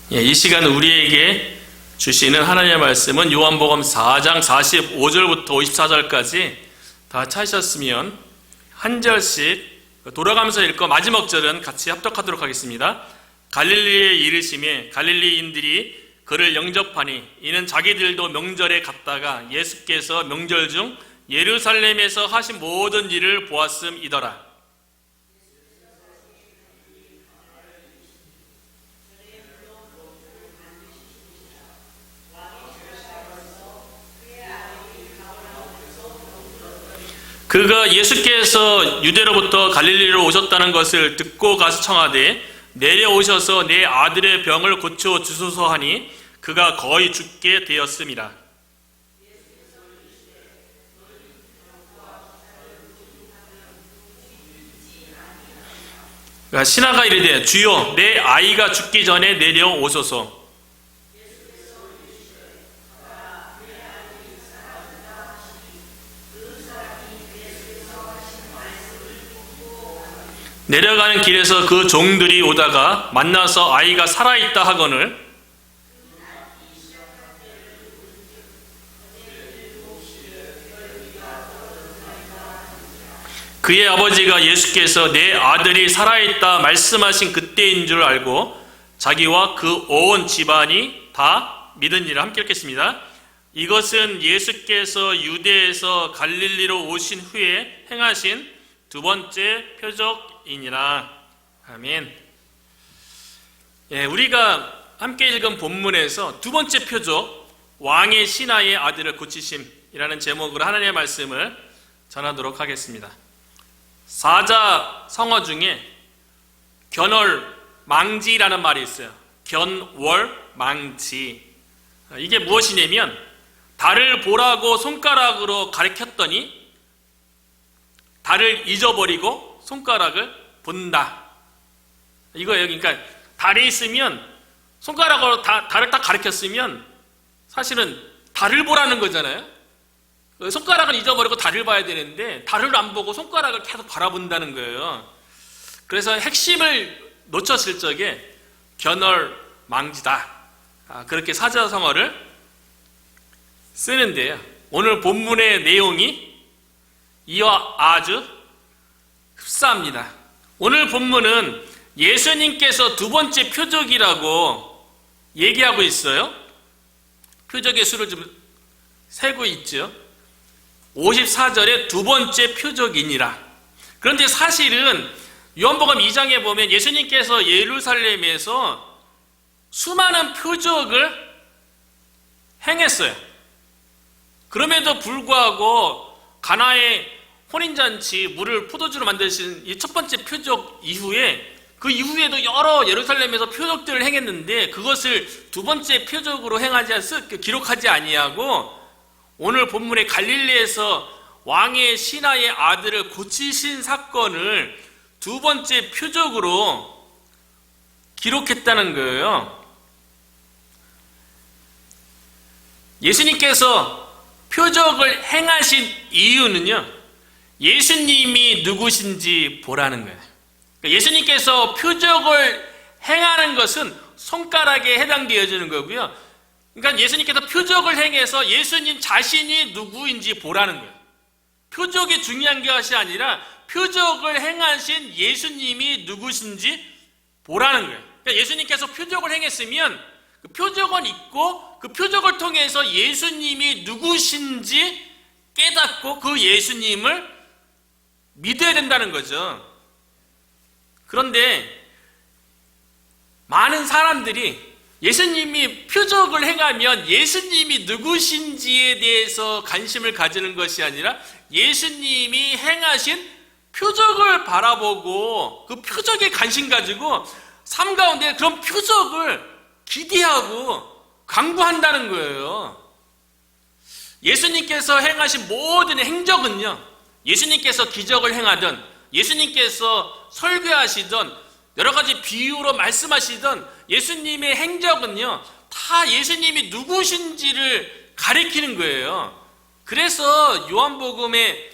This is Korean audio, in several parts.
이 시간 우리에게 주시는 하나님의 말씀은 요한복음 4장 45절부터 54절까지 다 찾으셨으면 한 절씩 돌아가면서 읽고 마지막 절은 같이 합독하도록 하겠습니다. 갈릴리에 이르심에 갈릴리인들이 그를 영접하니 이는 자기들도 명절에 갔다가 예수께서 명절 중 예루살렘에서 하신 모든 일을 보았음이더라. 그가 예수께서 유대로부터 갈릴리로 오셨다는 것을 듣고 가서 청하되 내려오셔서 내 아들의 병을 고쳐 주소서 하니 그가 거의 죽게 되었음이라. 신하가 이르되 주여 내 아이가 죽기 전에 내려오소서. 내려가는 길에서 그 종들이 오다가 만나서 아이가 살아있다 하거늘 그의 아버지가 예수께서 내 아들이 살아있다 말씀하신 그때인 줄 알고 자기와 그 온 집안이 다 믿으니라. 함께 읽겠습니다. 이것은 예수께서 유대에서 갈릴리로 오신 후에 행하신 두 번째 표적이니라. 아멘. 우리가 함께 읽은 본문에서 두 번째 표적, 왕의 신하의 아들을 고치심이라는 제목으로 하나님의 말씀을 전하도록 하겠습니다. 사자 성어 중에 견월망지라는 말이 있어요. 견월망지. 이게 무엇이냐면 달을 보라고 손가락으로 가리켰더니 달을 잊어버리고 손가락을 본다. 이거예요. 그러니까 달에 있으면 손가락으로 달을 딱 가리켰으면 사실은 달을 보라는 거잖아요. 손가락을 잊어버리고 달을 봐야 되는데 달을 안 보고 손가락을 계속 바라본다는 거예요. 그래서 핵심을 놓쳤을 적에 견월망지다. 그렇게 사자성어를 쓰는데요. 오늘 본문의 내용이 이와 아주 흡사합니다. 오늘 본문은 예수님께서 두 번째 표적이라고 얘기하고 있어요. 표적의 수를 좀 세고 있죠. 54절에 두 번째 표적이니라. 그런데 사실은 요한복음 2장에 보면 예수님께서 예루살렘에서 수많은 표적을 행했어요. 그럼에도 불구하고 가나의 혼인잔치 물을 포도주로 만드신 이 첫 번째 표적 이후에 그 이후에도 여러 예루살렘에서 표적들을 행했는데 그것을 두 번째 표적으로 기록하지 아니하고 오늘 본문의 갈릴리에서 왕의 신하의 아들을 고치신 사건을 두 번째 표적으로 기록했다는 거예요. 예수님께서 표적을 행하신 이유는요, 예수님이 누구신지 보라는 거예요. 예수님께서 표적을 행하는 것은 손가락에 해당되어지는 거고요. 그러니까 예수님께서 표적을 행해서 예수님 자신이 누구인지 보라는 거예요. 표적이 중요한 것이 아니라 표적을 행하신 예수님이 누구신지 보라는 거예요. 그러니까 예수님께서 표적을 행했으면 그 표적은 있고 그 표적을 통해서 예수님이 누구신지 깨닫고 그 예수님을 믿어야 된다는 거죠. 그런데 많은 사람들이 예수님이 표적을 행하면 예수님이 누구신지에 대해서 관심을 가지는 것이 아니라 예수님이 행하신 표적을 바라보고 그 표적에 관심 가지고 삶 가운데 그런 표적을 기대하고 강구한다는 거예요. 예수님께서 행하신 모든 행적은요, 예수님께서 기적을 행하든 예수님께서 설교하시던 여러 가지 비유로 말씀하시던 예수님의 행적은요, 다 예수님이 누구신지를 가리키는 거예요. 그래서 요한복음의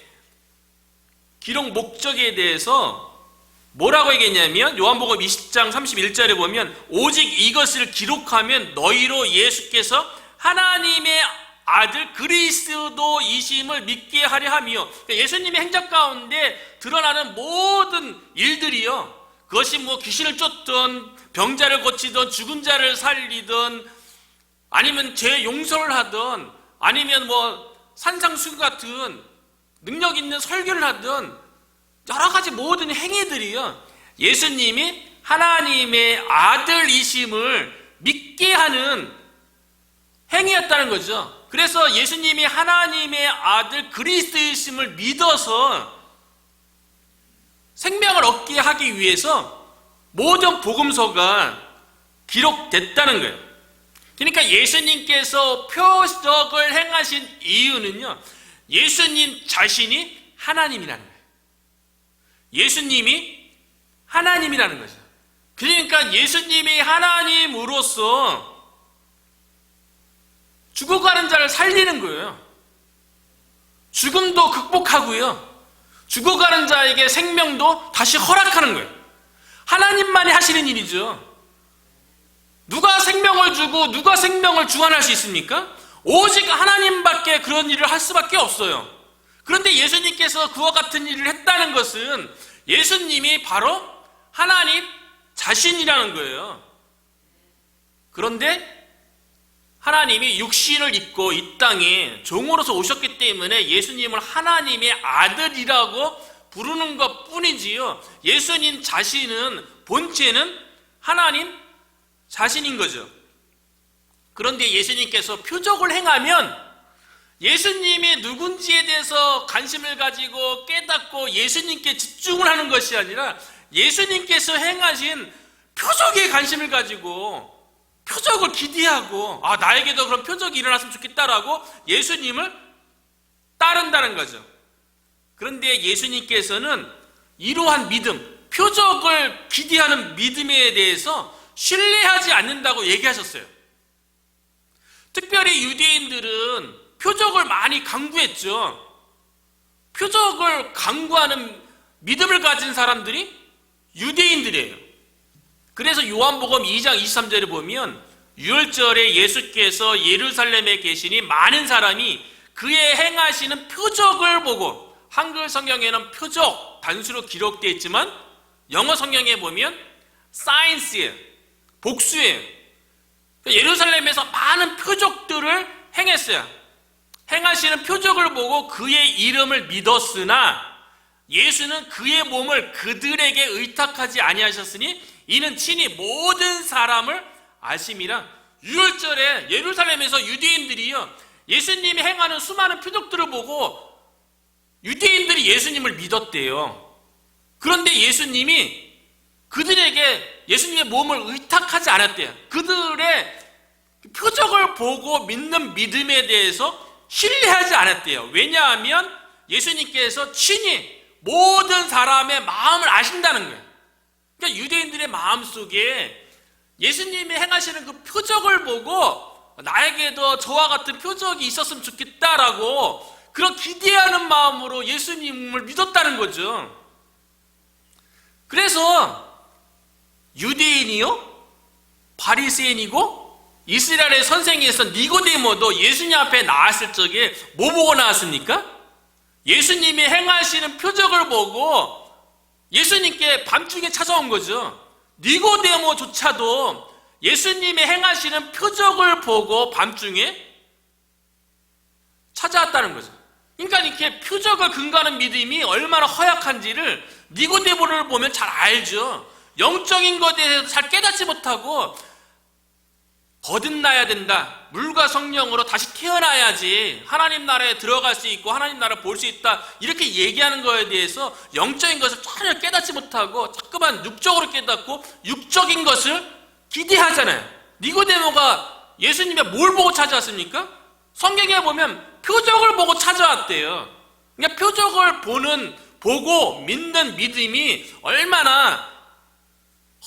기록 목적에 대해서 뭐라고 얘기했냐면 요한복음 20장 31절에 보면 오직 이것을 기록하면 너희로 예수께서 하나님의 아들 그리스도이심을 믿게 하려 하며, 예수님의 행적 가운데 드러나는 모든 일들이요, 그것이 뭐 귀신을 쫓든 병자를 고치든 죽은 자를 살리든 아니면 죄 용서를 하든 아니면 뭐 산상수훈 같은 능력 있는 설교를 하든 여러 가지 모든 행위들이요, 예수님이 하나님의 아들이심을 믿게 하는 행위였다는 거죠. 그래서 예수님이 하나님의 아들 그리스도이심을 믿어서 생명을 얻게 하기 위해서 모든 복음서가 기록됐다는 거예요. 그러니까 예수님께서 표적을 행하신 이유는요, 예수님 자신이 하나님이라는 거예요. 예수님이 하나님이라는 거죠. 그러니까 예수님이 하나님으로서 죽어가는 자를 살리는 거예요. 죽음도 극복하고요, 죽어가는 자에게 생명도 다시 허락하는 거예요. 하나님만이 하시는 일이죠. 누가 생명을 주고 누가 생명을 주관할 수 있습니까? 오직 하나님밖에 그런 일을 할 수밖에 없어요. 그런데 예수님께서 그와 같은 일을 했다는 것은 예수님이 바로 하나님 자신이라는 거예요. 그런데 하나님이 육신을 입고 이 땅에 종으로서 오셨기 때문에 예수님을 하나님의 아들이라고 부르는 것 뿐이지요, 예수님 자신은 본체는 하나님 자신인 거죠. 그런데 예수님께서 표적을 행하면 예수님이 누군지에 대해서 관심을 가지고 깨닫고 예수님께 집중을 하는 것이 아니라 예수님께서 행하신 표적에 관심을 가지고 표적을 기대하고, 아, 나에게도 그런 표적이 일어났으면 좋겠다라고 예수님을 따른다는 거죠. 그런데 예수님께서는 이러한 믿음, 표적을 기대하는 믿음에 대해서 신뢰하지 않는다고 얘기하셨어요. 특별히 유대인들은 표적을 많이 강구했죠. 표적을 강구하는 믿음을 가진 사람들이 유대인들이에요. 그래서 요한복음 2장 23절에 보면 유월절에 예수께서 예루살렘에 계시니 많은 사람이 그의 행하시는 표적을 보고, 한글 성경에는 표적 단수로 기록되어 있지만 영어 성경에 보면 signs예요, 복수예요. 예루살렘에서 많은 표적들을 행했어요. 행하시는 표적을 보고 그의 이름을 믿었으나 예수는 그의 몸을 그들에게 의탁하지 아니하셨으니 이는 친히 모든 사람을 아심이라. 유월절에 예루살렘에서 유대인들이요, 예수님이 행하는 수많은 표적들을 보고 유대인들이 예수님을 믿었대요. 그런데 예수님이 그들에게 예수님의 몸을 의탁하지 않았대요. 그들의 표적을 보고 믿는 믿음에 대해서 신뢰하지 않았대요. 왜냐하면 예수님께서 친히 모든 사람의 마음을 아신다는 거예요. 그러니까 유대인들의 마음속에 예수님이 행하시는 그 표적을 보고 나에게도 저와 같은 표적이 있었으면 좋겠다라고 그런 기대하는 마음으로 예수님을 믿었다는 거죠. 그래서 유대인이요, 바리새인이고 이스라엘의 선생이었던 니고데모도 예수님 앞에 나왔을 적에 뭐 보고 나왔습니까? 예수님이 행하시는 표적을 보고 예수님께 밤중에 찾아온 거죠. 니고데모조차도 예수님이 행하시는 표적을 보고 밤중에 찾아왔다는 거죠. 그러니까 이렇게 표적을 근거하는 믿음이 얼마나 허약한지를 니고데모를 보면 잘 알죠. 영적인 것에 대해서 잘 깨닫지 못하고 거듭나야 된다, 물과 성령으로 다시 태어나야지 하나님 나라에 들어갈 수 있고 하나님 나라를 볼 수 있다, 이렇게 얘기하는 거에 대해서 영적인 것을 전혀 깨닫지 못하고 자꾸만 육적으로 깨닫고 육적인 것을 기대하잖아요. 니고데모가 예수님의 뭘 보고 찾아왔습니까? 성경에 보면 표적을 보고 찾아왔대요. 그러니까 표적을 보고 믿는 믿음이 얼마나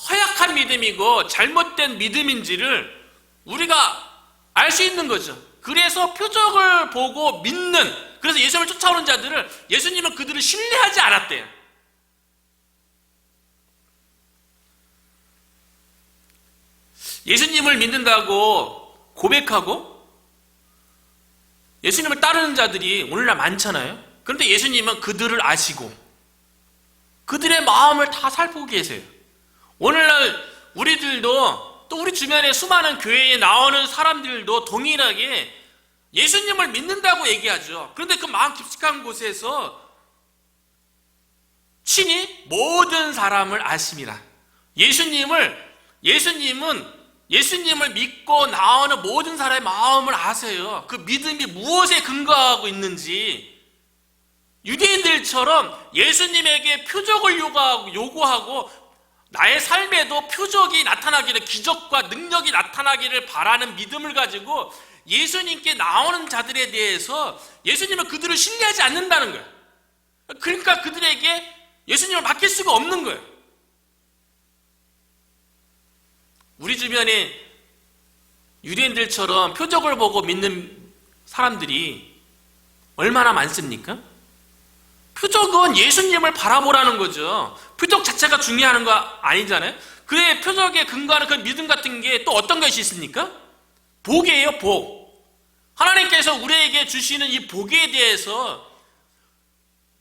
허약한 믿음이고 잘못된 믿음인지를 우리가 알 수 있는 거죠. 그래서 표적을 보고 믿는, 그래서 예수님을 쫓아오는 자들을, 예수님은 그들을 신뢰하지 않았대요. 예수님을 믿는다고 고백하고 예수님을 따르는 자들이 오늘날 많잖아요. 그런데 예수님은 그들을 아시고 그들의 마음을 다 살피고 계세요. 오늘날 우리들도 또 우리 주변에 수많은 교회에 나오는 사람들도 동일하게 예수님을 믿는다고 얘기하죠. 그런데 그 마음 깊숙한 곳에서 친히 모든 사람을 아십니다. 예수님을 믿고 나오는 모든 사람의 마음을 아세요. 그 믿음이 무엇에 근거하고 있는지. 유대인들처럼 예수님에게 표적을 요구하고 나의 삶에도 표적이 나타나기를, 기적과 능력이 나타나기를 바라는 믿음을 가지고 예수님께 나오는 자들에 대해서 예수님은 그들을 신뢰하지 않는다는 거예요. 그러니까 그들에게 예수님을 맡길 수가 없는 거예요. 우리 주변에 유대인들처럼 표적을 보고 믿는 사람들이 얼마나 많습니까? 표적은 예수님을 바라보라는 거죠. 표적 자체가 중요한 거 아니잖아요. 그의 표적에 근거하는 그 믿음 같은 게 또 어떤 것이 있습니까? 복이에요, 복. 하나님께서 우리에게 주시는 이 복에 대해서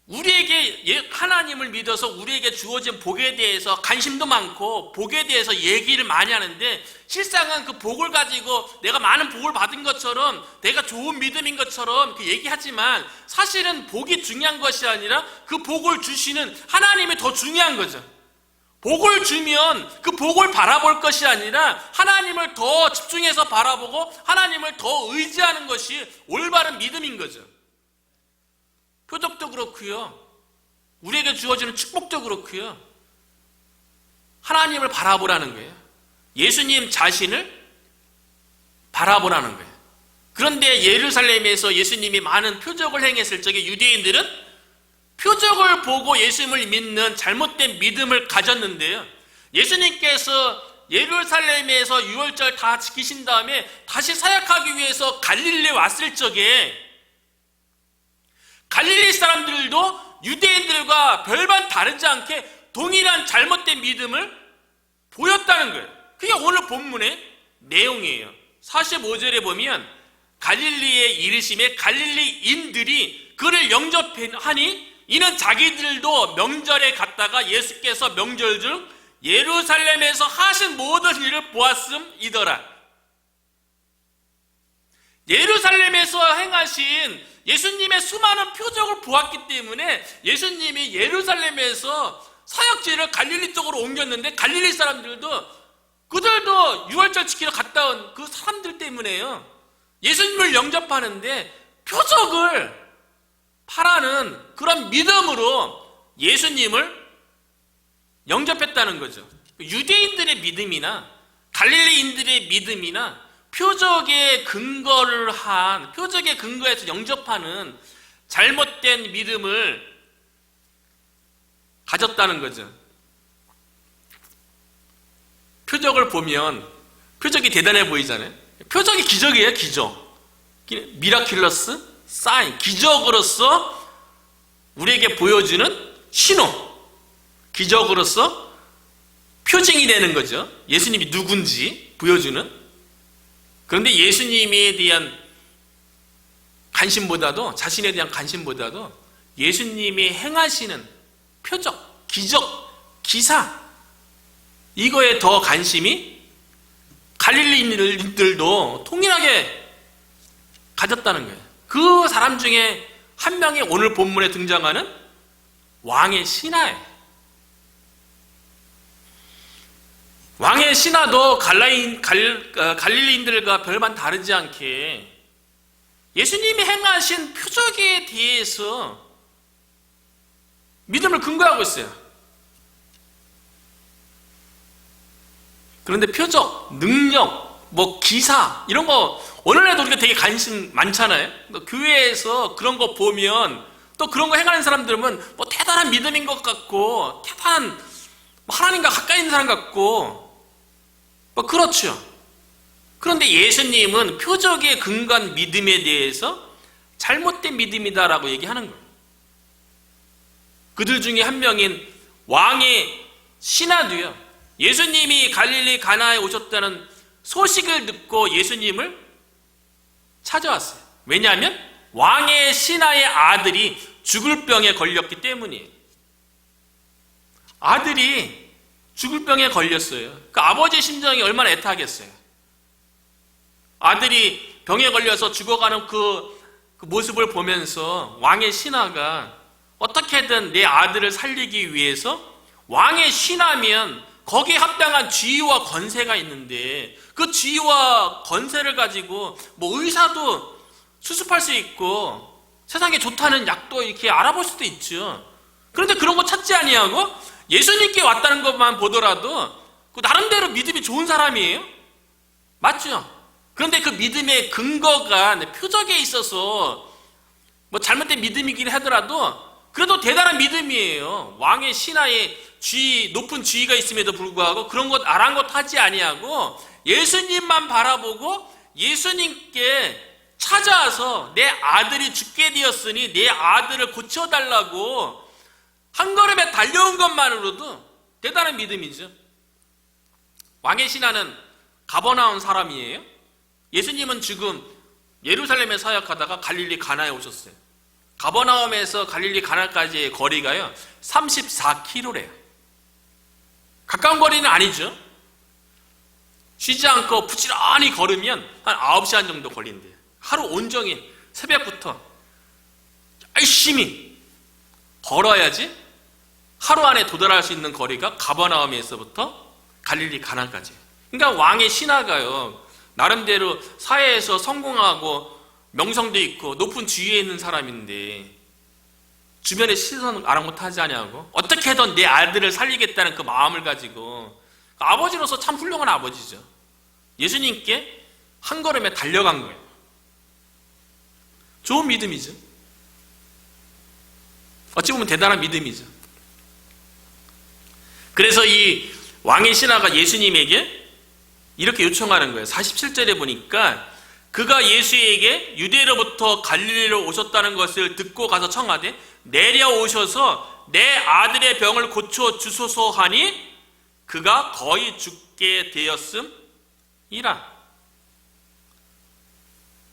우리에게 하나님을 믿어서 우리에게 주어진 복에 대해서 관심도 많고 복에 대해서 얘기를 많이 하는데 실상은 그 복을 가지고 내가 많은 복을 받은 것처럼 내가 좋은 믿음인 것처럼 그 얘기하지만 사실은 복이 중요한 것이 아니라 그 복을 주시는 하나님이 더 중요한 거죠. 복을 주면 그 복을 바라볼 것이 아니라 하나님을 더 집중해서 바라보고 하나님을 더 의지하는 것이 올바른 믿음인 거죠. 표적도 그렇고요. 우리에게 주어지는 축복도 그렇고요. 하나님을 바라보라는 거예요. 예수님 자신을 바라보라는 거예요. 그런데 예루살렘에서 예수님이 많은 표적을 행했을 적에 유대인들은 표적을 보고 예수님을 믿는 잘못된 믿음을 가졌는데요. 예수님께서 예루살렘에서 유월절 다 지키신 다음에 다시 사역하기 위해서 갈릴리에 왔을 적에 갈릴리 사람들도 유대인들과 별반 다르지 않게 동일한 잘못된 믿음을 보였다는 거예요. 그게 오늘 본문의 내용이에요. 45절에 보면 갈릴리에 이르심에 갈릴리인들이 그를 영접하니 이는 자기들도 명절에 갔다가 예수께서 명절 중 예루살렘에서 하신 모든 일을 보았음이더라. 예루살렘에서 행하신 예수님의 수많은 표적을 보았기 때문에 예수님이 예루살렘에서 사역지를 갈릴리 쪽으로 옮겼는데 갈릴리 사람들도 그들도 유월절 지키러 갔다 온 그 사람들 때문에요. 예수님을 영접하는데 표적을 바라는 그런 믿음으로 예수님을 영접했다는 거죠. 유대인들의 믿음이나 갈릴리인들의 믿음이나 표적에 근거해서 영접하는 잘못된 믿음을 가졌다는 거죠. 표적을 보면 표적이 대단해 보이잖아요. 표적이 기적이에요, 기적. 미라큘러스, 사인, 기적으로서 우리에게 보여주는 신호, 기적으로서 표징이 되는 거죠. 예수님이 누군지 보여주는. 그런데 예수님에 대한 관심보다도, 자신에 대한 관심보다도 예수님이 행하시는 표적, 기적, 기사, 이거에 더 관심이 갈릴리인들도 통일하게 가졌다는 거예요. 그 사람 중에 한 명이 오늘 본문에 등장하는 왕의 신하예요. 왕의 신하도 갈릴리인들과 별반 다르지 않게 예수님이 행하신 표적에 대해서 믿음을 근거하고 있어요. 그런데 표적, 능력, 기사 이런 거 오늘날도 우리가 되게 관심 많잖아요. 교회에서 그런 거 보면 또 그런 거 행하는 사람들은 대단한 믿음인 것 같고 대단한 하나님과 가까이 있는 사람 같고 그렇죠. 그런데 예수님은 표적에 근거한 믿음에 대해서 잘못된 믿음이다라고 얘기하는 거예요. 그들 중에 한 명인 왕의 신하도요. 예수님이 갈릴리 가나에 오셨다는 소식을 듣고 예수님을 찾아왔어요. 왜냐하면 왕의 신하의 아들이 죽을 병에 걸렸기 때문이에요. 아들이 죽을 병에 걸렸어요. 그 아버지의 심정이 얼마나 애타하겠어요. 아들이 병에 걸려서 죽어가는 그 모습을 보면서 왕의 신하가 어떻게든 내 아들을 살리기 위해서, 왕의 신하면 거기에 합당한 지위와 권세가 있는데 그 지위와 권세를 가지고 뭐 의사도 수습할 수 있고 세상에 좋다는 약도 이렇게 알아볼 수도 있죠. 그런데 그런 거 찾지 아니하고 예수님께 왔다는 것만 보더라도 그 나름대로 믿음이 좋은 사람이에요. 맞죠? 그런데 그 믿음의 근거가 표적에 있어서 뭐 잘못된 믿음이긴 하더라도 그래도 대단한 믿음이에요. 왕의 신하의 높은 지위가 있음에도 불구하고 그런 것 아랑곳 하지 아니하고 예수님만 바라보고 예수님께 찾아와서 내 아들이 죽게 되었으니 내 아들을 고쳐달라고 한 걸음에 달려온 것만으로도 대단한 믿음이죠. 왕의 신하는 가버나움 사람이에요. 예수님은 지금 예루살렘에 사역하다가 갈릴리 가나에 오셨어요. 가버나움에서 갈릴리 가나까지의 거리가요 34km래요. 가까운 거리는 아니죠. 쉬지 않고 부지런히 걸으면 한 9시간 정도 걸린대요. 하루 온종일 새벽부터 열심히 걸어야지 하루 안에 도달할 수 있는 거리가 가버나움에서부터 갈릴리 가나까지. 그러니까 왕의 신하가요 나름대로 사회에서 성공하고 명성도 있고 높은 지위에 있는 사람인데 주변의 시선 아랑곳하지 않냐고 어떻게든 내 아들을 살리겠다는 그 마음을 가지고 아버지로서 참 훌륭한 아버지죠. 예수님께 한 걸음에 달려간 거예요. 좋은 믿음이죠. 어찌 보면 대단한 믿음이죠. 그래서 이 왕의 신하가 예수님에게 이렇게 요청하는 거예요. 47절에 보니까 그가 예수에게 유대로부터 갈릴리로 오셨다는 것을 듣고 가서 청하되 내려오셔서 내 아들의 병을 고쳐 주소서 하니 그가 거의 죽게 되었음이라.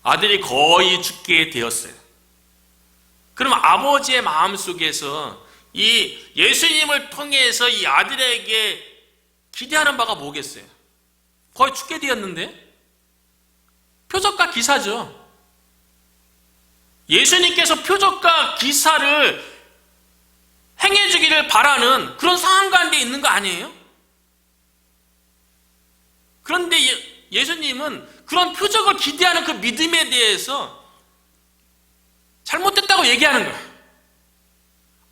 아들이 거의 죽게 되었어요. 그럼 아버지의 마음속에서 이 예수님을 통해서 이 아들에게 기대하는 바가 뭐겠어요? 거의 죽게 되었는데? 표적과 기사죠. 예수님께서 표적과 기사를 행해주기를 바라는 그런 상황 가운데 있는 거 아니에요? 그런데 예수님은 그런 표적을 기대하는 그 믿음에 대해서 잘못됐다고 얘기하는 거예요.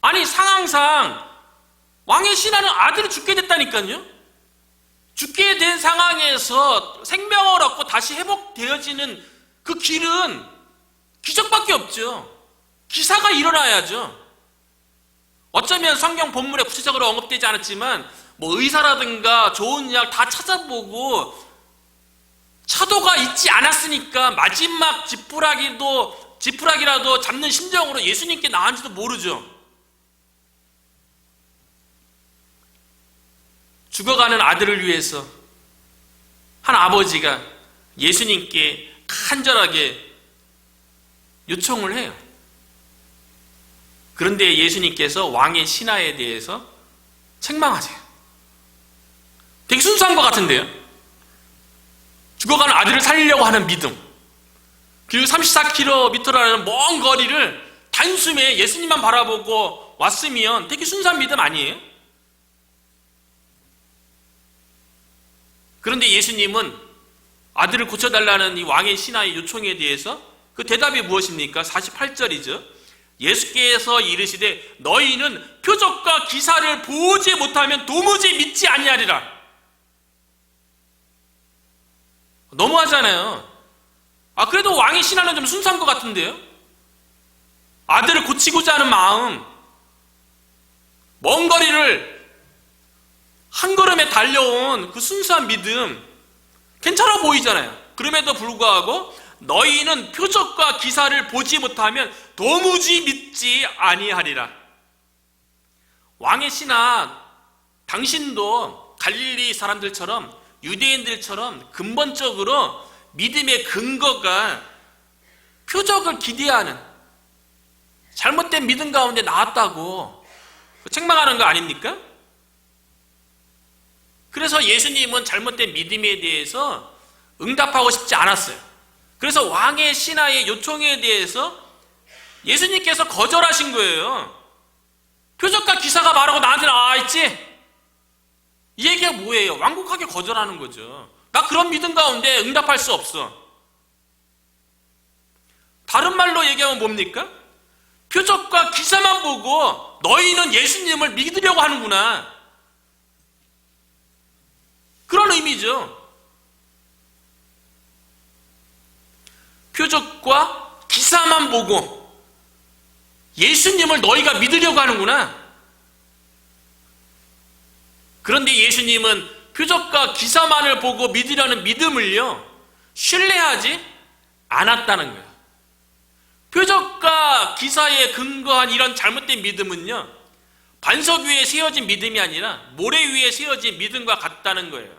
아니 상황상 왕의 신하는 아들이 죽게 됐다니까요. 죽게 된 상황에서 생명을 얻고 다시 회복되어지는 그 길은 기적밖에 없죠. 기사가 일어나야죠. 어쩌면 성경 본문에 구체적으로 언급되지 않았지만 뭐 의사라든가 좋은 약 다 찾아보고 차도가 있지 않았으니까 마지막 지푸라기라도 잡는 심정으로 예수님께 나왔는지도 모르죠. 죽어가는 아들을 위해서 한 아버지가 예수님께 간절하게 요청을 해요. 그런데 예수님께서 왕의 신하에 대해서 책망하세요. 되게 순수한 것 같은데요. 죽어가는 아들을 살리려고 하는 믿음, 그리고 34km라는 먼 거리를 단숨에 예수님만 바라보고 왔으면 되게 순수한 믿음 아니에요? 그런데 예수님은 아들을 고쳐달라는 이 왕의 신하의 요청에 대해서 그 대답이 무엇입니까? 48절이죠. 예수께서 이르시되 너희는 표적과 기사를 보지 못하면 도무지 믿지 아니하리라. 너무하잖아요. 그래도 왕의 신하는 좀 순수한 것 같은데요. 아들을 고치고자 하는 마음, 먼 거리를 한 걸음에 달려온 그 순수한 믿음 괜찮아 보이잖아요. 그럼에도 불구하고 너희는 표적과 기사를 보지 못하면 도무지 믿지 아니하리라. 왕의 신하 당신도 갈릴리 사람들처럼 유대인들처럼 근본적으로 믿음의 근거가 표적을 기대하는 잘못된 믿음 가운데 나왔다고 책망하는 거 아닙니까? 그래서 예수님은 잘못된 믿음에 대해서 응답하고 싶지 않았어요. 그래서 왕의 신하의 요청에 대해서 예수님께서 거절하신 거예요. 표적과 기사가 말하고 나한테 나와있지? 이 얘기가 뭐예요? 완곡하게 거절하는 거죠. 나 그런 믿음 가운데 응답할 수 없어. 다른 말로 얘기하면 뭡니까? 표적과 기사만 보고 너희는 예수님을 믿으려고 하는구나. 그런 의미죠. 표적과 기사만 보고 예수님을 너희가 믿으려고 하는구나. 그런데 예수님은 표적과 기사만을 보고 믿으려는 믿음을요, 신뢰하지 않았다는 거예요. 표적과 기사에 근거한 이런 잘못된 믿음은요, 반석 위에 세워진 믿음이 아니라 모래 위에 세워진 믿음과 같다는 거예요.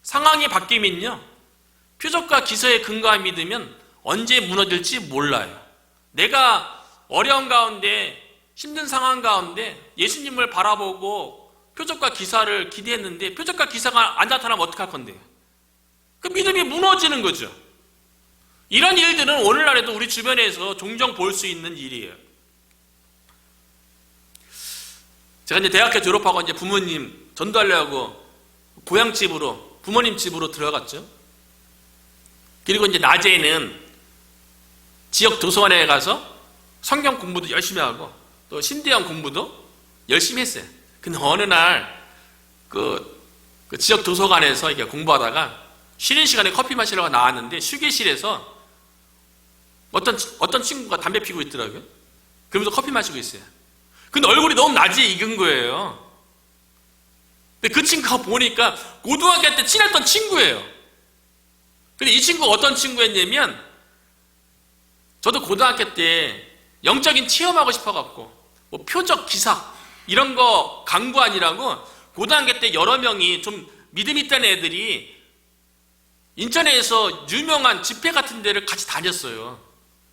상황이 바뀌면요, 표적과 기사에 근거한 믿으면 언제 무너질지 몰라요. 내가 어려운 가운데, 힘든 상황 가운데 예수님을 바라보고 표적과 기사를 기대했는데 표적과 기사가 안 나타나면 어떡할 건데요? 그 믿음이 무너지는 거죠. 이런 일들은 오늘날에도 우리 주변에서 종종 볼 수 있는 일이에요. 제가 이제 대학교 졸업하고 이제 부모님 전도하려고 고향집으로, 부모님 집으로 들어갔죠. 그리고 이제 낮에는 지역 도서관에 가서 성경 공부도 열심히 하고 또 신대영 공부도 열심히 했어요. 근데 어느 날 그 지역 도서관에서 이렇게 공부하다가 쉬는 시간에 커피 마시려고 나왔는데 휴게실에서 어떤 친구가 담배 피고 있더라고요. 그러면서 커피 마시고 있어요. 근데 얼굴이 너무 낮에 익은 거예요. 근데 그 친구가 보니까 고등학교 때 친했던 친구예요. 근데 이 친구가 어떤 친구였냐면, 저도 고등학교 때 영적인 체험하고 싶어갖고 뭐 표적 기사 이런 거 강구하니라고 고등학교 때 여러 명이 좀 믿음 있다는 애들이 인천에서 유명한 집회 같은 데를 같이 다녔어요.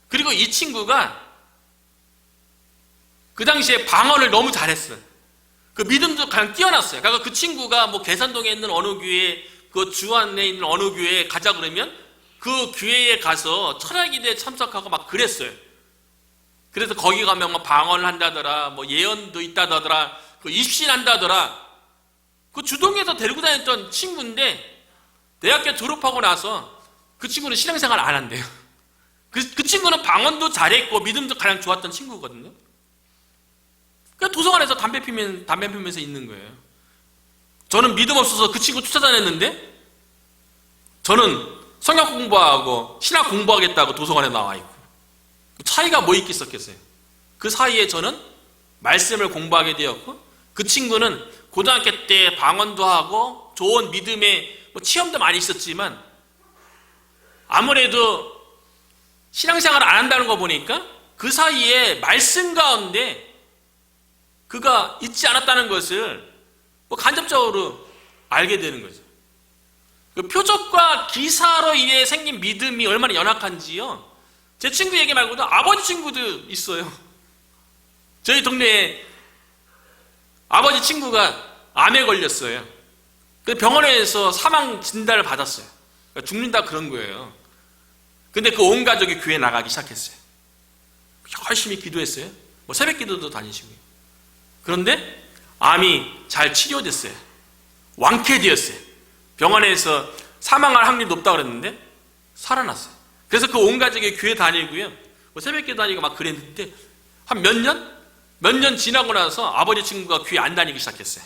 그리고 이 친구가 그 당시에 방언을 너무 잘했어요. 그 믿음도 가장 뛰어났어요. 그러니까 그 친구가 뭐 계산동에 있는 어느 교회, 그 주안에 있는 어느 교회에 가자 그러면 그 교회에 가서 철학기대에 참석하고 막 그랬어요. 그래서 거기 가면 뭐 방언을 한다더라, 뭐 예언도 있다더라, 그 입신한다더라. 그 주동에서 데리고 다녔던 친구인데 대학교 졸업하고 나서 그 친구는 신앙생활 안 한대요. 그 친구는 방언도 잘했고 믿음도 가장 좋았던 친구거든요. 그러니까 도서관에서 담배 피면서 있는 거예요. 저는 믿음 없어서 그 친구 쫓아다녔는데 저는 성경 공부하고 신학 공부하겠다고 도서관에 나와 있고, 차이가 뭐 있겠어요? 그 사이에 저는 말씀을 공부하게 되었고, 그 친구는 고등학교 때 방언도 하고 좋은 믿음의 뭐 체험도 많이 있었지만 아무래도 신앙생활을 안 한다는 거 보니까 그 사이에 말씀 가운데 그가 있지 않았다는 것을 뭐 간접적으로 알게 되는 거죠. 그 표적과 기사로 인해 생긴 믿음이 얼마나 연약한지요, 제 친구 얘기 말고도 아버지 친구도 있어요. 저희 동네에 아버지 친구가 암에 걸렸어요. 병원에서 사망 진단을 받았어요. 그러니까 죽는다 그런 거예요. 근데 그 온 가족이 교회 나가기 시작했어요. 열심히 기도했어요. 뭐 새벽 기도도 다니시고요. 그런데 암이 잘 치료됐어요. 완쾌되었어요. 병원에서 사망할 확률이 높다고 그랬는데 살아났어요. 그래서 그 온 가족이 교회 다니고요, 뭐 새벽 기도 다니고 막 그랬는데 한 몇 년 지나고 나서 아버지 친구가 교회 안 다니기 시작했어요.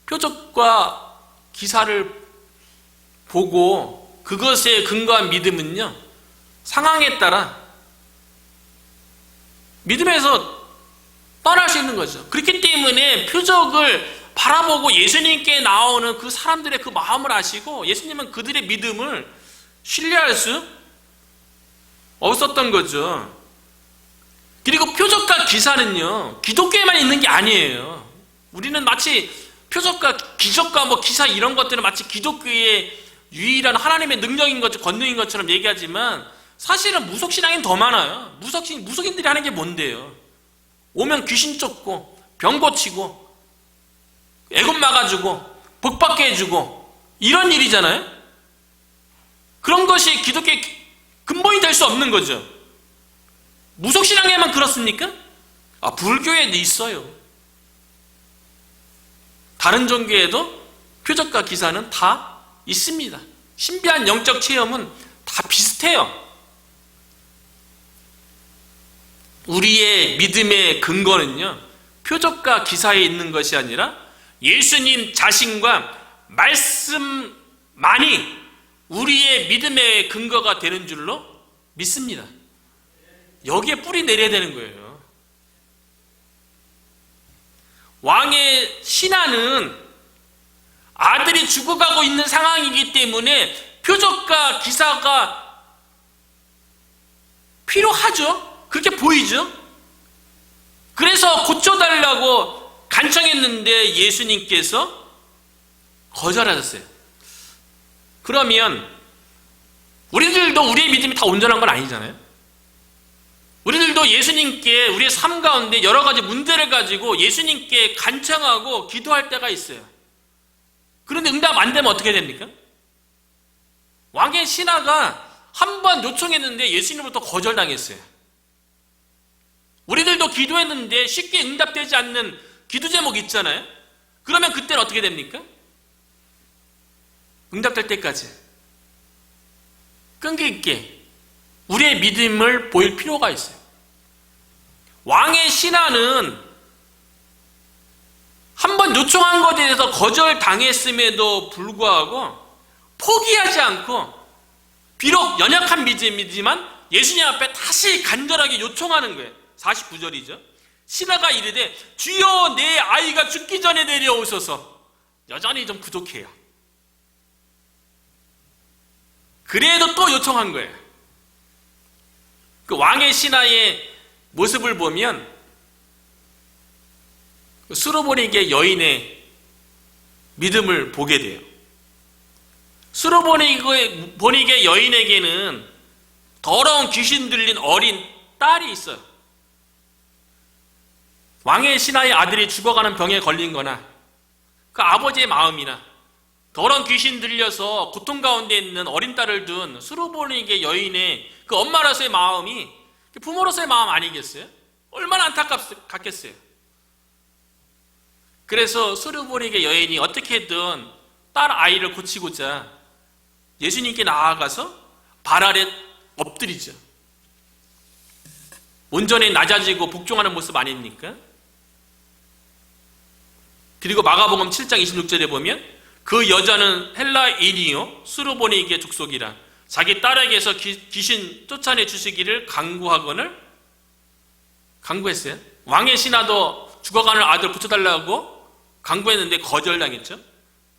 표적과 기사를 보고 그것에 근거한 믿음은요, 상황에 따라 믿음에서 떠날 수 있는 거죠. 그렇기 때문에 표적을 바라보고 예수님께 나오는 그 사람들의 그 마음을 아시고 예수님은 그들의 믿음을 신뢰할 수 없었던 거죠. 그리고 표적과 기사는요, 기독교에만 있는 게 아니에요. 우리는 마치 표적과 기적과 뭐 기사 이런 것들은 마치 기독교의 유일한 하나님의 능력인 것, 권능인 것처럼 얘기하지만 사실은 무속신앙인 더 많아요. 무속인들이 하는 게 뭔데요? 오면 귀신 쫓고 병 고치고 애굽 막아주고 복 받게 해주고 이런 일이잖아요. 그런 것이 기독교의 근본이 될 수 없는 거죠. 무속신앙에만 그렇습니까? 불교에도 있어요. 다른 종교에도 표적과 기사는 다 있습니다. 신비한 영적 체험은 다 비슷해요. 우리의 믿음의 근거는요, 표적과 기사에 있는 것이 아니라 예수님 자신과 말씀만이 우리의 믿음의 근거가 되는 줄로 믿습니다. 여기에 뿌리 내려야 되는 거예요. 왕의 신하는 아들이 죽어가고 있는 상황이기 때문에 표적과 기사가 필요하죠. 그렇게 보이죠. 그래서 고쳐달라고 간청했는데 예수님께서 거절하셨어요. 그러면 우리들도 우리의 믿음이 다 온전한 건 아니잖아요. 우리들도 예수님께 우리의 삶 가운데 여러 가지 문제를 가지고 예수님께 간청하고 기도할 때가 있어요. 그런데 응답 안 되면 어떻게 됩니까? 왕의 신하가 한 번 요청했는데 예수님으로부터 거절당했어요. 우리들도 기도했는데 쉽게 응답되지 않는 기도 제목 있잖아요. 그러면 그때는 어떻게 됩니까? 응답될 때까지 끈기 있게 우리의 믿음을 보일 필요가 있어요. 왕의 신하는 한 번 요청한 것에 대해서 거절당했음에도 불구하고 포기하지 않고 비록 연약한 믿음이지만 예수님 앞에 다시 간절하게 요청하는 거예요. 49절이죠. 신하가 이르되 주여 내 아이가 죽기 전에 내려오소서. 여전히 좀 부족해요. 그래도 또 요청한 거예요. 그 왕의 신하의 모습을 보면 수르보니게 여인의 믿음을 보게 돼요. 수르보니게 여인에게는 더러운 귀신 들린 어린 딸이 있어요. 왕의 신하의 아들이 죽어가는 병에 걸린 거나 그 아버지의 마음이나 더러운 귀신 들려서 고통 가운데 있는 어린 딸을 둔 수르보니게 여인의 그 엄마로서의 마음이 부모로서의 마음 아니겠어요? 얼마나 안타깝겠어요. 그래서 수르보니게 여인이 어떻게든 딸 아이를 고치고자 예수님께 나아가서 발 아래 엎드리죠. 온전히 낮아지고 복종하는 모습 아닙니까? 그리고 마가복음 7장 26절에 보면 그 여자는 헬라인이요 수르보니게 족속이라 자기 딸에게서 귀신 쫓아내 주시기를 강구했어요. 왕의 신하도 죽어가는 아들 고쳐달라고 강구했는데 거절당했죠.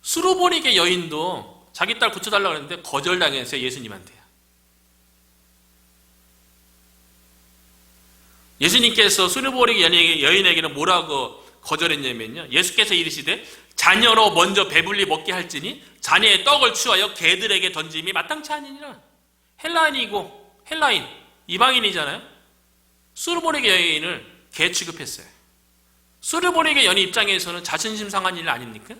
수르보니게 여인도 자기 딸 고쳐달라고 했는데 거절당했어요. 예수님한테. 예수님께서 수르보니게 여인에게는 뭐라고 거절했냐면요, 예수께서 이르시되 자녀로 먼저 배불리 먹게 할지니 자녀의 떡을 취하여 개들에게 던짐이 마땅치 아니니라. 헬라인 이방인이잖아요. 수르보니게 여인을 개 취급했어요. 수르보니게 여인 입장에서는 자존심 상한 일 아닙니까?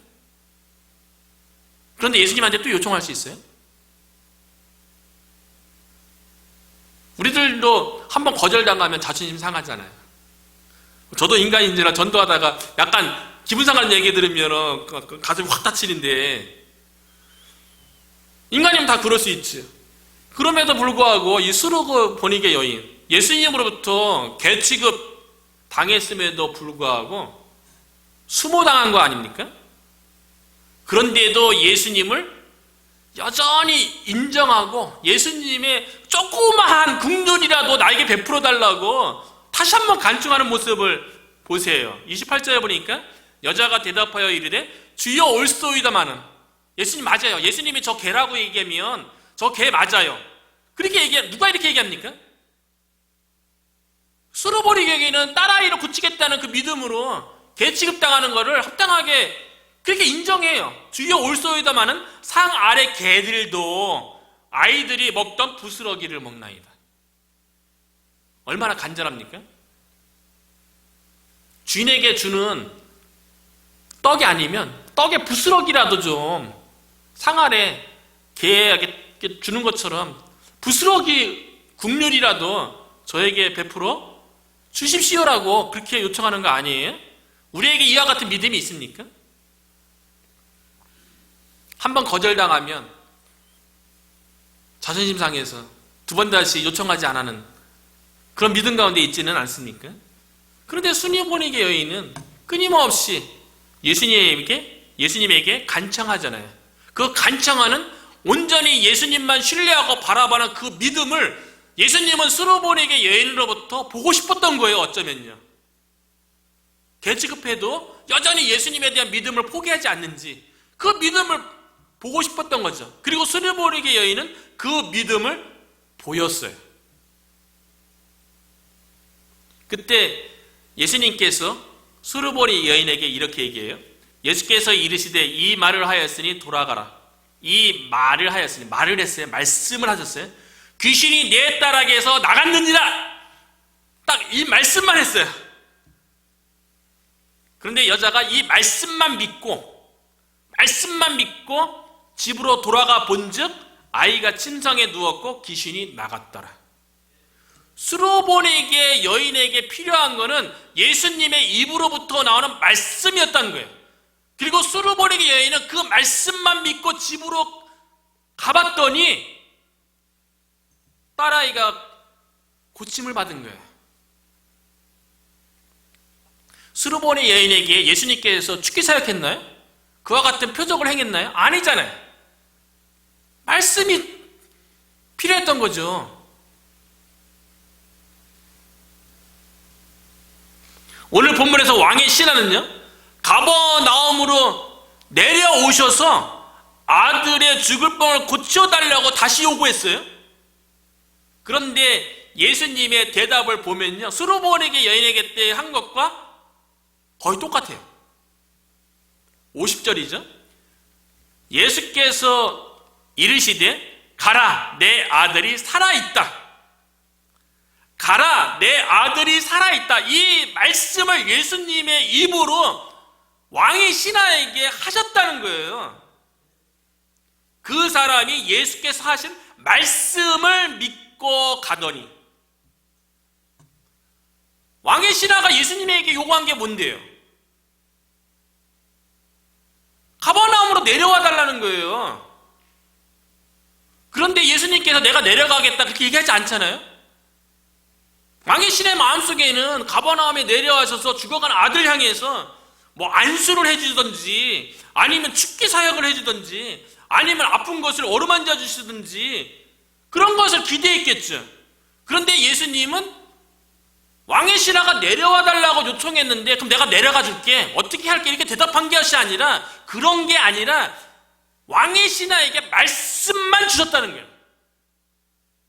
그런데 예수님한테 또 요청할 수 있어요? 우리들도 한번 거절당하면 자존심 상하잖아요. 저도 인간인지라 전도하다가 약간 기분 상하는 얘기 들으면 가슴이 확 다치는데 인간이면 다 그럴 수 있지. 그럼에도 불구하고 이 수르보니게 여인 예수님으로부터 개 취급 당했음에도 불구하고 수모당한 거 아닙니까? 그런데도 예수님을 여전히 인정하고 예수님의 조그마한 긍휼이라도 나에게 베풀어 달라고 다시 한번 간청하는 모습을 보세요. 28절에 보니까 여자가 대답하여 이르되 주여 올소이다마는 예수님 맞아요. 예수님이 저 개라고 얘기하면 저 개 맞아요. 그렇게 누가 이렇게 얘기합니까? 수르보니게는 딸아이를 고치겠다는 그 믿음으로 개 취급당하는 거를 합당하게 그렇게 인정해요. 주여 올소이다마는 상 아래 개들도 아이들이 먹던 부스러기를 먹나이다. 얼마나 간절합니까? 주인에게 주는 떡이 아니면 떡에 부스러기라도 좀 상 아래 개에게 주는 것처럼 부스러기 국률이라도 저에게 베풀어 주십시오라고 그렇게 요청하는 거 아니에요? 우리에게 이와 같은 믿음이 있습니까? 한번 거절당하면 자존심 상해서 두 번 다시 요청하지 않는 그런 믿음 가운데 있지는 않습니까? 그런데 수니보니게 여인은 끊임없이 예수님에게 간청하잖아요. 그 간청하는 온전히 예수님만 신뢰하고 바라보는 그 믿음을 예수님은 수르보니게 여인으로부터 보고 싶었던 거예요. 어쩌면요. 개 취급해도 여전히 예수님에 대한 믿음을 포기하지 않는지 그 믿음을 보고 싶었던 거죠. 그리고 수르보니게 여인은 그 믿음을 보였어요. 그때 예수님께서 수르보니 여인에게 이렇게 얘기해요. 예수께서 이르시되 이 말을 하였으니 돌아가라. 이 말을 하였으니 말을 했어요. 말씀을 하셨어요. 귀신이 내 딸에게서 나갔느니라. 딱 이 말씀만 했어요. 그런데 여자가 이 말씀만 믿고 집으로 돌아가 본즉 아이가 침상에 누웠고 귀신이 나갔더라. 수르보니게 여인에게 필요한 것은 예수님의 입으로부터 나오는 말씀이었다는 거예요. 그리고 수르보니게 여인은 그 말씀만 믿고 집으로 가봤더니 딸아이가 고침을 받은 거예요. 수르보니 여인에게 예수님께서 죽기 사역했나요? 그와 같은 표적을 행했나요? 아니잖아요. 말씀이 필요했던 거죠. 오늘 본문에서 왕의 신하는요, 가버나움으로 내려오셔서 아들의 죽을 병을 고쳐달라고 다시 요구했어요. 그런데 예수님의 대답을 보면요, 수르보니게 여인에게 때 한 것과 거의 똑같아요. 50절이죠. 예수께서 이르시되 가라, 내 아들이 살아있다. 가라, 내 아들이 살아있다. 이 말씀을 예수님의 입으로 왕의 신하에게 하셨다는 거예요. 그 사람이 예수께서 하신 말씀을 믿고 가더니, 왕의 신하가 예수님에게 요구한 게 뭔데요? 가버나움으로 내려와 달라는 거예요. 그런데 예수님께서 내가 내려가겠다 그렇게 얘기하지 않잖아요. 왕의 신의 마음속에는 가버나움에 내려와셔서 죽어간 아들 향해서 뭐 안수를 해주든지 아니면 축기 사역을 해주든지 아니면 아픈 것을 어루만져 주시든지 그런 것을 기대했겠죠. 그런데 예수님은 왕의 신하가 내려와 달라고 요청했는데 그럼 내가 내려가 줄게, 어떻게 할게, 이렇게 대답한 것이 아니라, 그런 게 아니라 왕의 신하에게 말씀만 주셨다는 거예요.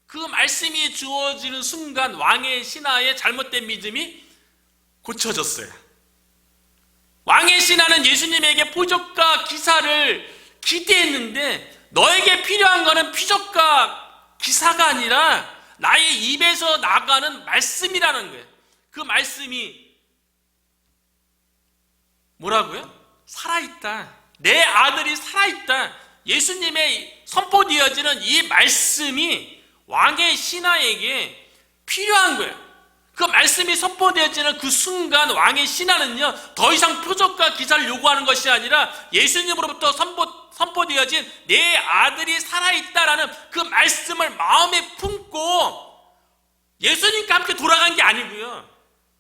그 말씀이 주어지는 순간 왕의 신하의 잘못된 믿음이 고쳐졌어요. 왕의 신하는 예수님에게 표적과 기사를 기대했는데, 너에게 필요한 것은 표적과 기사가 아니라 나의 입에서 나가는 말씀이라는 거예요. 그 말씀이 뭐라고요? 살아있다. 내 아들이 살아있다. 예수님의 선포되어지는 이 말씀이 왕의 신하에게 필요한 거예요. 그 말씀이 선포되어지는 그 순간 왕의 신하는요, 더 이상 표적과 기사를 요구하는 것이 아니라 예수님으로부터 선포되어진 내 아들이 살아있다라는 그 말씀을 마음에 품고 예수님과 함께 돌아간 게 아니고요,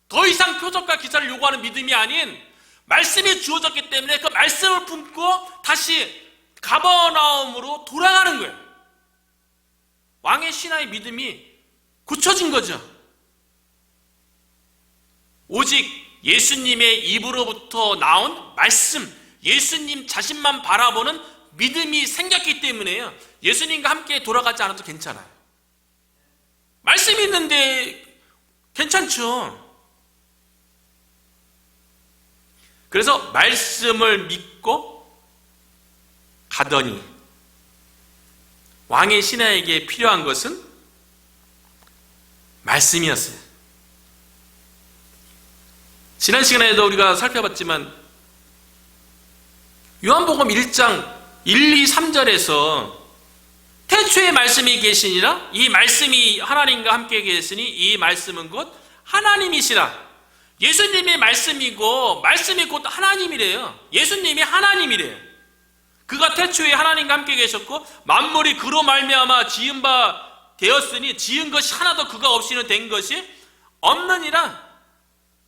더 이상 표적과 기사를 요구하는 믿음이 아닌 말씀이 주어졌기 때문에 그 말씀을 품고 다시 가버나움으로 돌아가는 거예요. 왕의 신하의 믿음이 굳혀진 거죠. 오직 예수님의 입으로부터 나온 말씀, 예수님 자신만 바라보는 믿음이 생겼기 때문에요, 예수님과 함께 돌아가지 않아도 괜찮아요. 말씀이 있는데 괜찮죠. 그래서 말씀을 믿고 가더니 왕의 신하에게 필요한 것은 말씀이었어요. 지난 시간에도 우리가 살펴봤지만 요한복음 1장 1, 2, 3절에서 태초에 말씀이 계시니라 이 말씀이 하나님과 함께 계시니 이 말씀은 곧 하나님이시라. 예수님의 말씀이고 말씀이 곧 하나님이래요. 예수님이 하나님이래요. 그가 태초에 하나님과 함께 계셨고 만물이 그로 말미암아 지은 바 되었으니 지은 것이 하나도 그가 없이는 된 것이 없느니라.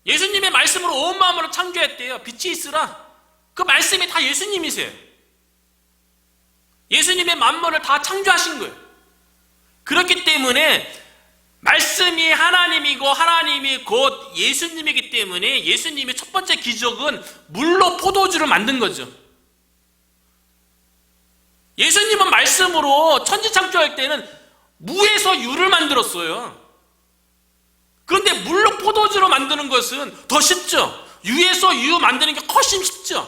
예수님의 말씀으로 온 마음으로 창조했대요. 빛이 있으라. 그 말씀이 다 예수님이세요. 예수님의 만물을 다 창조하신 거예요. 그렇기 때문에 말씀이 하나님이고 하나님이 곧 예수님이기 때문에 예수님의 첫 번째 기적은 물로 포도주를 만든 거죠. 예수님은 말씀으로 천지 창조할 때는 무에서 유를 만들었어요. 그런데 물로 포도주로 만드는 것은 더 쉽죠. 유에서 유 만드는 게 훨씬 쉽죠.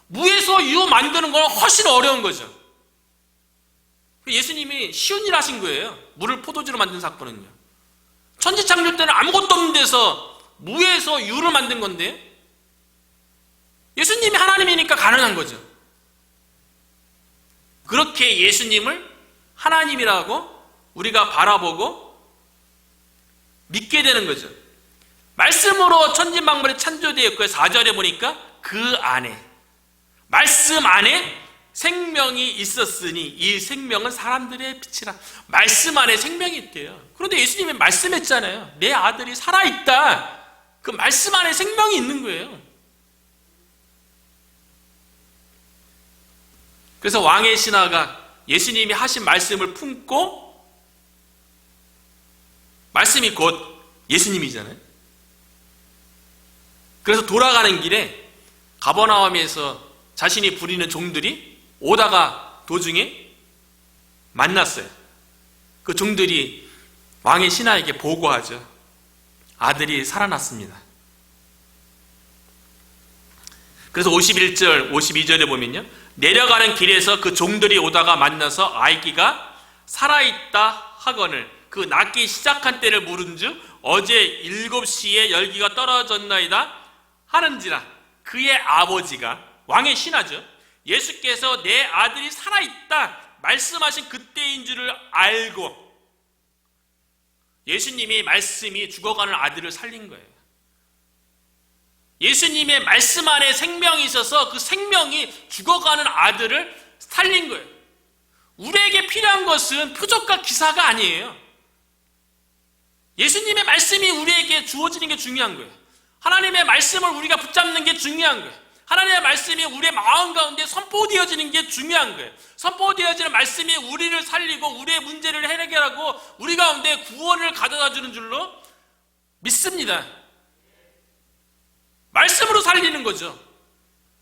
무에서 유 만드는 건 훨씬 어려운 거죠. 예수님이 쉬운 일 하신 거예요. 물을 포도주로 만든 사건은요. 천지 창조 때는 아무것도 없는 데서 무에서 유를 만든 건데 예수님이 하나님이니까 가능한 거죠. 그렇게 예수님을 하나님이라고 우리가 바라보고 믿게 되는 거죠. 말씀으로 천지 만물이 창조되었고요. 4절에 보니까 그 안에 말씀 안에 생명이 있었으니 이 생명은 사람들의 빛이라. 말씀 안에 생명이 있대요. 그런데 예수님이 말씀했잖아요. 내 아들이 살아있다. 그 말씀 안에 생명이 있는 거예요. 그래서 왕의 신하가 예수님이 하신 말씀을 품고 말씀이 곧 예수님이잖아요. 그래서 돌아가는 길에 가버나움에서 자신이 부리는 종들이 오다가 도중에 만났어요. 그 종들이 왕의 신하에게 보고하죠. 아들이 살아났습니다. 그래서 51절, 52절에 보면요. 내려가는 길에서 그 종들이 오다가 만나서 아이가 살아있다 하거늘 그 낳기 시작한 때를 물은즉 어제 7시에 열기가 떨어졌나이다 하는지라. 그의 아버지가 왕의 신하죠. 예수께서 내 아들이 살아있다 말씀하신 그때인 줄을 알고 예수님이 말씀이 죽어가는 아들을 살린 거예요. 예수님의 말씀 안에 생명이 있어서 그 생명이 죽어가는 아들을 살린 거예요. 우리에게 필요한 것은 표적과 기사가 아니에요. 예수님의 말씀이 우리에게 주어지는 게 중요한 거예요. 하나님의 말씀을 우리가 붙잡는 게 중요한 거예요. 하나님의 말씀이 우리의 마음 가운데 선포되어지는 게 중요한 거예요. 선포되어지는 말씀이 우리를 살리고 우리의 문제를 해결하고 우리 가운데 구원을 가져다 주는 줄로 믿습니다. 말씀으로 살리는 거죠.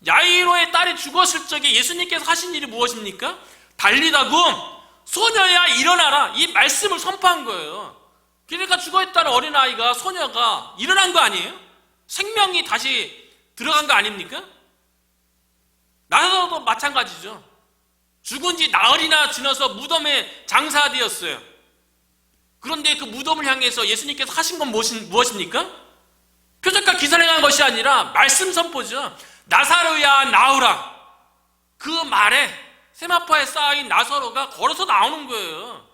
야이로의 딸이 죽었을 적에 예수님께서 하신 일이 무엇입니까? 달리다고 소녀야 일어나라 이 말씀을 선포한 거예요. 그러니까 죽어있다는 어린아이가 소녀가 일어난 거 아니에요? 생명이 다시 들어간 거 아닙니까? 나사로도 마찬가지죠. 죽은 지 나흘이나 지나서 무덤에 장사되었어요. 그런데 그 무덤을 향해서 예수님께서 하신 건 무엇입니까? 표적과 기사를 행한 것이 아니라 말씀 선포죠. 나사로야 나오라. 그 말에 세마포에 쌓인 나사로가 걸어서 나오는 거예요.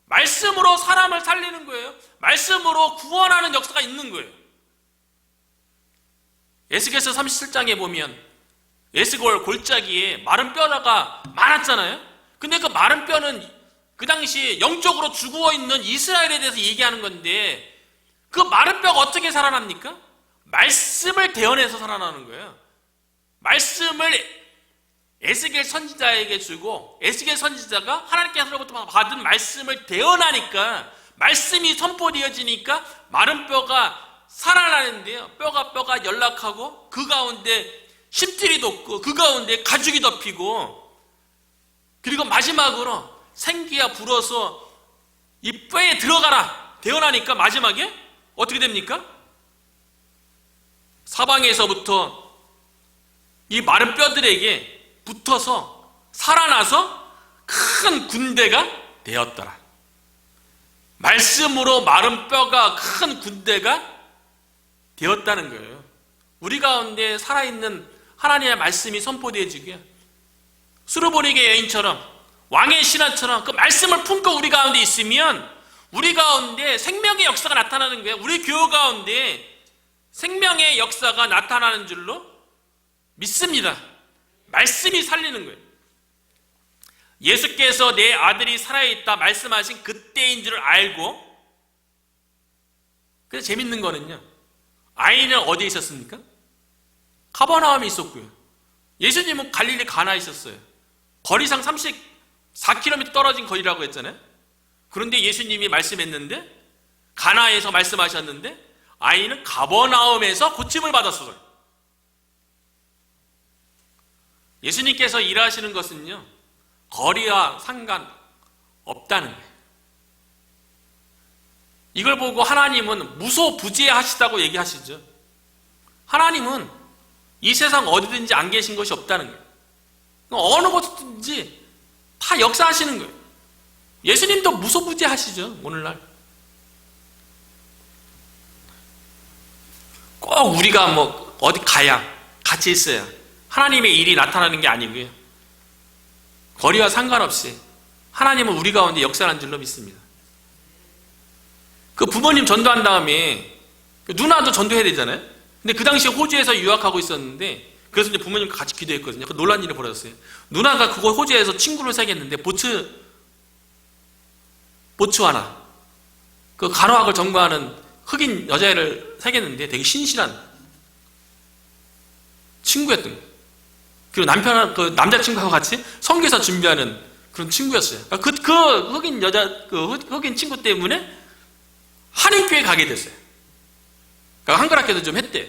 말씀으로 사람을 살리는 거예요. 말씀으로 구원하는 역사가 있는 거예요. 에스겔서 37장에 보면 에스골 골짜기에 마른 뼈가 많았잖아요. 근데 그 마른 뼈는 그 당시 영적으로 죽어있는 이스라엘에 대해서 얘기하는 건데 그 마른 뼈가 어떻게 살아납니까? 말씀을 대언해서 살아나는 거예요. 말씀을 에스겔 선지자에게 주고 에스겔 선지자가 하나님께서로부터 받은 말씀을 대언하니까 말씀이 선포되어지니까 마른 뼈가 살아나는데요. 뼈가 연락하고 그 가운데 심줄이 돋고 그 가운데 가죽이 덮이고 그리고 마지막으로 생기가 불어서 이 뼈에 들어가라 대언하니까 마지막에 어떻게 됩니까? 사방에서부터 이 마른 뼈들에게 붙어서 살아나서 큰 군대가 되었더라. 말씀으로 마른 뼈가 큰 군대가 되었다는 거예요. 우리 가운데 살아있는 하나님의 말씀이 선포되어지고요. 수르보니게 여인처럼 왕의 신하처럼 그 말씀을 품고 우리 가운데 있으면 우리 가운데 생명의 역사가 나타나는 거예요. 우리 교회 가운데 생명의 역사가 나타나는 줄로 믿습니다. 말씀이 살리는 거예요. 예수께서 내 아들이 살아있다 말씀하신 그때인 줄 알고, 그래서 재밌는 거는요, 아이는 어디에 있었습니까? 가버나움에 있었고요. 예수님은 갈릴리 가나에 있었어요. 거리상 34km 떨어진 거리라고 했잖아요. 그런데 예수님이 말씀했는데, 가나에서 말씀하셨는데 아이는 가버나움에서 고침을 받았어요. 예수님께서 일하시는 것은요, 거리와 상관없다는 거예요. 이걸 보고 하나님은 무소부재하시다고 얘기하시죠. 하나님은 이 세상 어디든지 안 계신 것이 없다는 거예요. 어느 곳든지 다 역사하시는 거예요. 예수님도 무소부재하시죠. 오늘날 꼭 우리가 뭐 어디 가야 같이 있어야 하나님의 일이 나타나는 게 아니고요, 거리와 상관없이 하나님은 우리 가운데 역사하는 줄로 믿습니다. 그 부모님 전도한 다음에 누나도 전도해야 되잖아요. 근데 그 당시에 호주에서 유학하고 있었는데, 그래서 이제 부모님과 같이 기도했거든요. 그 놀란 일이 벌어졌어요. 누나가 그거 호주에서 친구를 사귀었는데 보츠와나 그 간호학을 전공하는 흑인 여자애를 사귀었는데 되게 신실한 친구였던 거예요. 그리고 그 남자친구하고 같이 선교사 준비하는 그런 친구였어요. 그 흑인 흑인 친구 때문에 한인교회 가게 됐어요. 그러니까 한글학교도 좀 했대요.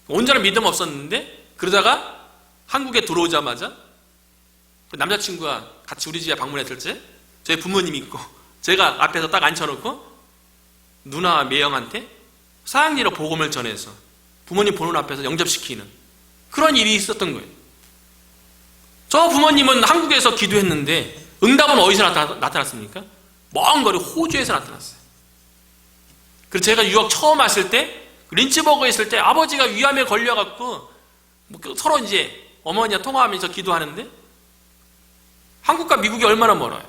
온전한 믿음 없었는데, 그러다가 한국에 들어오자마자 그 남자친구와 같이 우리 집에 방문했을 때 저희 부모님이 있고 제가 앞에서 딱 앉혀놓고 누나 매형한테 사랑니로 복음을 전해서 부모님 보는 앞에서 영접시키는 그런 일이 있었던 거예요. 저 부모님은 한국에서 기도했는데 응답은 어디서 나타났습니까? 먼 거리 호주에서 나타났어요. 그래서 제가 유학 처음 왔을 때, 린츠버그에 있을 때 아버지가 위암에 걸려갖고 서로 이제 어머니와 통화하면서 기도하는데, 한국과 미국이 얼마나 멀어요.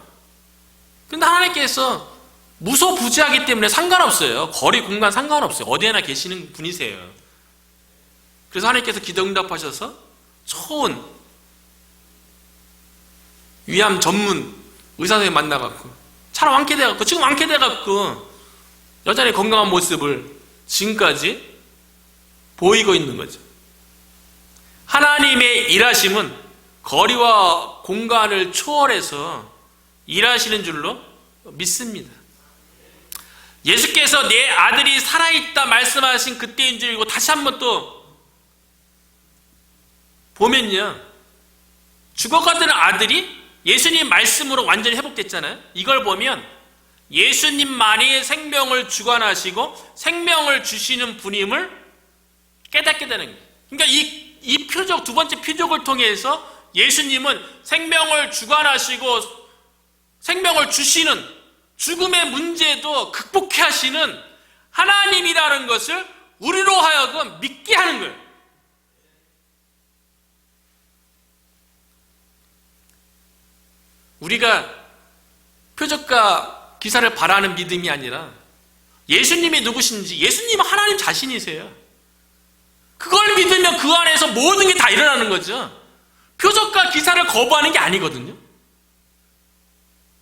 근데 하나님께서 무소부재하기 때문에 상관없어요. 거리 공간 상관없어요. 어디에나 계시는 분이세요. 그래서 하나님께서 기도 응답하셔서 좋은 위암 전문 의사 선생님 만나갖고 잘 완쾌돼갖고, 지금 완쾌돼갖고 여전히 건강한 모습을 지금까지 보이고 있는 거죠. 하나님의 일하심은 거리와 공간을 초월해서 일하시는 줄로 믿습니다. 예수께서 내 아들이 살아있다 말씀하신 그때인 줄이고, 다시 한번 또 보면요, 죽어가던 아들이 예수님 말씀으로 완전히 회복됐잖아요. 이걸 보면 예수님만이 생명을 주관하시고 생명을 주시는 분임을 깨닫게 되는 거예요. 그러니까 이 표적, 두 번째 표적을 통해서 예수님은 생명을 주관하시고 생명을 주시는, 죽음의 문제도 극복해 하시는 하나님이라는 것을 우리로 하여금 믿게 하는 거예요. 우리가 표적과 기사를 바라는 믿음이 아니라 예수님이 누구신지, 예수님은 하나님 자신이세요. 그걸 믿으면 그 안에서 모든 게 다 일어나는 거죠. 표적과 기사를 거부하는 게 아니거든요.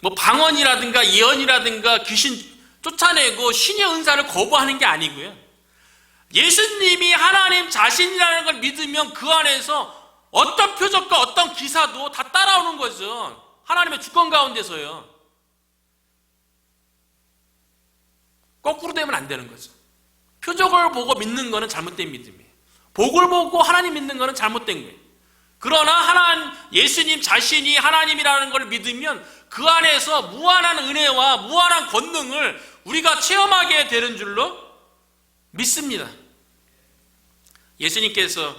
뭐 방언이라든가 예언이라든가 귀신 쫓아내고 신의 은사를 거부하는 게 아니고요. 예수님이 하나님 자신이라는 걸 믿으면 그 안에서 어떤 표적과 어떤 기사도 다 따라오는 거죠. 하나님의 주권 가운데서요. 거꾸로 되면 안 되는 거죠. 표적을 보고 믿는 거는 잘못된 믿음이에요. 복을 보고 하나님 믿는 거는 잘못된 거예요. 그러나 예수님 자신이 하나님이라는 걸 믿으면 그 안에서 무한한 은혜와 무한한 권능을 우리가 체험하게 되는 줄로 믿습니다. 예수님께서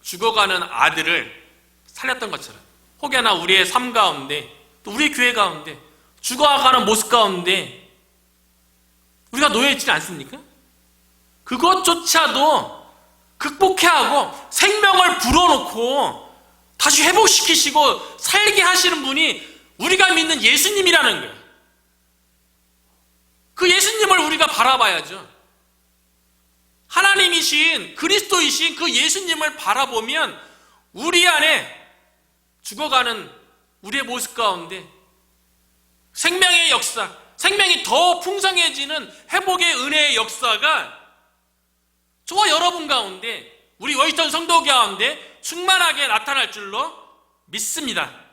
죽어가는 아들을 살렸던 것처럼 혹여나 우리의 삶 가운데 또 우리 교회 가운데 죽어가는 모습 가운데 우리가 놓여 있지는 않습니까? 그것조차도 극복해야 하고 생명을 불어넣고 다시 회복시키시고 살게 하시는 분이 우리가 믿는 예수님이라는 거예요. 그 예수님을 우리가 바라봐야죠. 하나님이신 그리스도이신 그 예수님을 바라보면 우리 안에 죽어가는 우리의 모습 가운데 생명의 역사, 생명이 더 풍성해지는 회복의 은혜의 역사가 저와 여러분 가운데 우리 워싱턴 성도 가운데 충만하게 나타날 줄로 믿습니다.